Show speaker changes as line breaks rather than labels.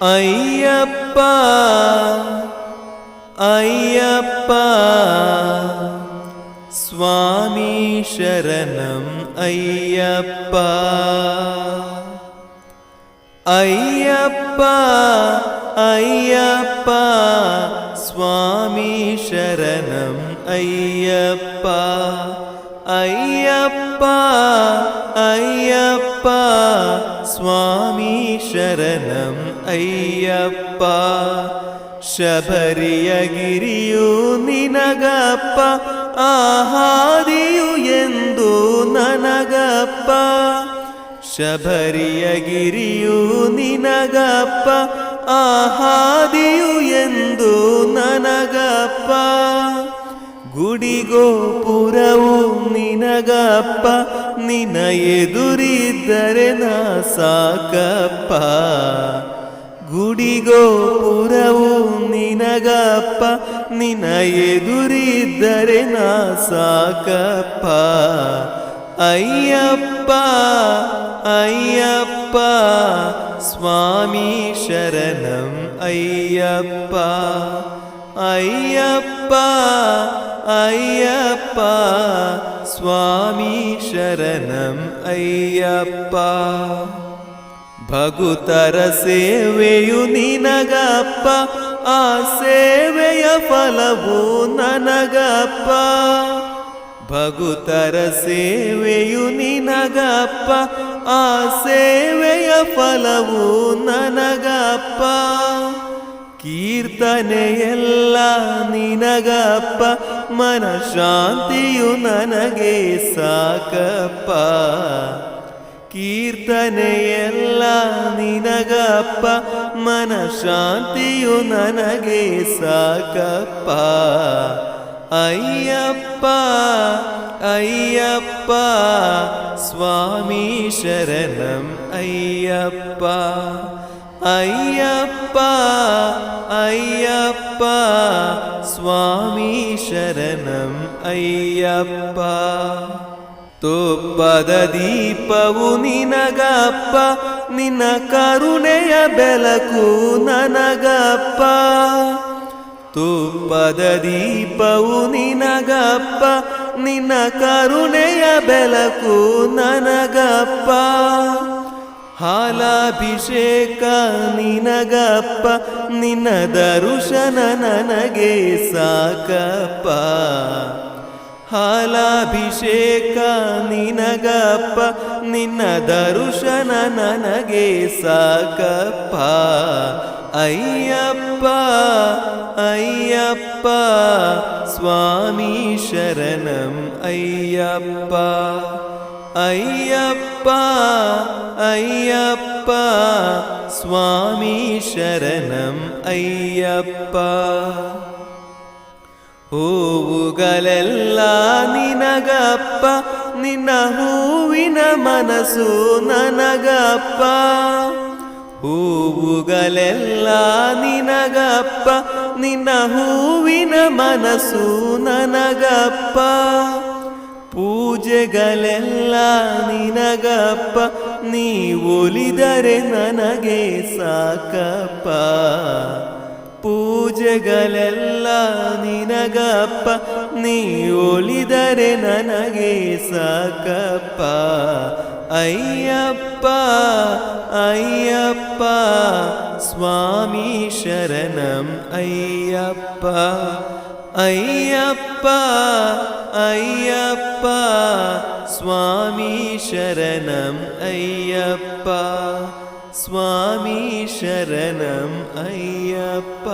ಅಯ್ಯಪ್ಪ ಅಯ್ಯಪ್ಪ ಸ್ವಾಮಿ ಶರಣಂ ಅಯ್ಯಪ್ಪ ಅಯ್ಯಪ್ಪ ಅಯ್ಯಪ್ಪ ಸ್ವಾಮಿ ಶರಣಂ ಅಯ್ಯಪ್ಪ ಅಯ್ಯಪ್ಪ ಅಯ್ಯಪ್ಪ ಸ್ವಾಮಿ ಶರಣಂ ಅಯ್ಯಪ್ಪ ಶಬರಿಯ ಗಿರಿಯು ನಿನಗಪ್ಪ ಆಹಾದಿಯು ಎಂದು ನನಗಪ್ಪ ಶಬರಿಯ ಗಿರಿಯು ನಿನಗಪ್ಪ ಆಹಾದಿಯು ಎಂದು ನನಗಪ್ಪ ಗುಡಿಗೋಪುರವು ನಿನಗಪ್ಪ ನಿನ ಎದುರಿದ್ದರೆ ನಾ ಸಾಕಪ್ಪ ಗುಡಿಗೋಪುರವು ನಿನಗಪ್ಪ ನಿನ ಎದುರಿದ್ದರೆ ನಾ ಸಾಕಪ್ಪ ಅಯ್ಯಪ್ಪ ಅಯ್ಯಪ್ಪ ಸ್ವಾಮಿ ಶರಣಂ ಅಯ್ಯಪ್ಪ ಅಯ್ಯಪ್ಪ ಅಯ್ಯಪ್ಪ ಸ್ವಾಮಿ ಶರಣಂ ಅಯ್ಯಪ್ಪ ಭಗುತರ ಸೇವೆಯು ನಿನಗಪ್ಪ ಆ ಸೇವೆಯ ಫಲವು ನನಗಪ್ಪ ಭಗುತರ ಸೇವೆಯು ನಿನಗಪ್ಪ ಆ ಸೇವೆಯ ಫಲವು ನನಗಪ್ಪ ಕೀರ್ತನೆಯೆಲ್ಲ ನಿನಗಪ್ಪ ಮನ ಶಾಂತಿಯು ನನಗೆ ಸಾಕಪ್ಪ ಕೀರ್ತನೆಯೆಲ್ಲ ನಿನಗಪ್ಪ ಮನ ಶಾಂತಿಯು ನನಗೆ ಸಾಕಪ್ಪ ಅಯ್ಯಪ್ಪ ಅಯ್ಯಪ್ಪ ಸ್ವಾಮಿ ಶರಣಂ ಅಯ್ಯಪ್ಪ ಅಯ್ಯಪ್ಪ ಅಯ್ಯಪ್ಪ ಸ್ವಾಮಿ ಶರಣಂ ಅಯ್ಯಪ್ಪ ತುಪ್ಪದ ದೀಪವು ನಿನಗಪ್ಪ ನಿನ್ನ ಕರುಣೆಯ ಬೆಳಕು ನನಗಪ್ಪ ತುಪ್ಪದ ದೀಪವು ನಿನಗಪ್ಪ ನಿನ್ನ ಕರುಣೆಯ ಬೆಳಕು ನನಗಪ್ಪ ಹಾಲಾಭಿಷೇಕ ನಿನಗಪ್ಪ ನಿನ್ನ ದರ್ಶನ ನನಗೆ ಸಾಕಪ್ಪ ಹಾಲಾಭಿಷೇಕ ನಿನಗಪ್ಪ ನಿನ್ನ ದರ್ಶನ ನನಗೆ ಸಾಕಪ್ಪ ಅಯ್ಯಪ್ಪ ಅಯ್ಯಪ್ಪ ಸ್ವಾಮಿ ಶರಣಂ ಅಯ್ಯಪ್ಪ ಅಯ್ಯಪ್ಪ ಅಯ್ಯಪ್ಪ ಸ್ವಾಮಿ ಶರಣಂ ಅಯ್ಯಪ್ಪ ಹೂವುಗಳೆಲ್ಲ ನಿನಗಪ್ಪ ನಿನ್ನ ಹೂವಿನ ಮನಸ್ಸು ನನಗಪ್ಪ ಹೂವುಗಳೆಲ್ಲ ನಿನಗಪ್ಪ ನಿನ್ನ ಹೂವಿನ ಮನಸ್ಸು ನನಗಪ್ಪ ಪೂಜೆಗಳೆಲ್ಲ ನಿನಗಪ್ಪ ನೀ ಒಲಿದರೆ ನನಗೆ ಸಾಕಪ್ಪ ಪೂಜೆಗಳೆಲ್ಲ ನಿನಗಪ್ಪ ನೀ ಒಲಿದರೆ ನನಗೆ ಸಾಕಪ್ಪ ಅಯ್ಯಪ್ಪ ಅಯ್ಯಪ್ಪ ಸ್ವಾಮಿ ಶರಣಂ ಅಯ್ಯಪ್ಪ ಅಯ್ಯಪ್ಪ ಅಯ್ಯಪ್ಪ ಸ್ವಾಮಿ ಶರಣಂ ಅಯ್ಯಪ್ಪ ಸ್ವಾಮಿ ಶರಣಂ ಅಯ್ಯಪ್ಪ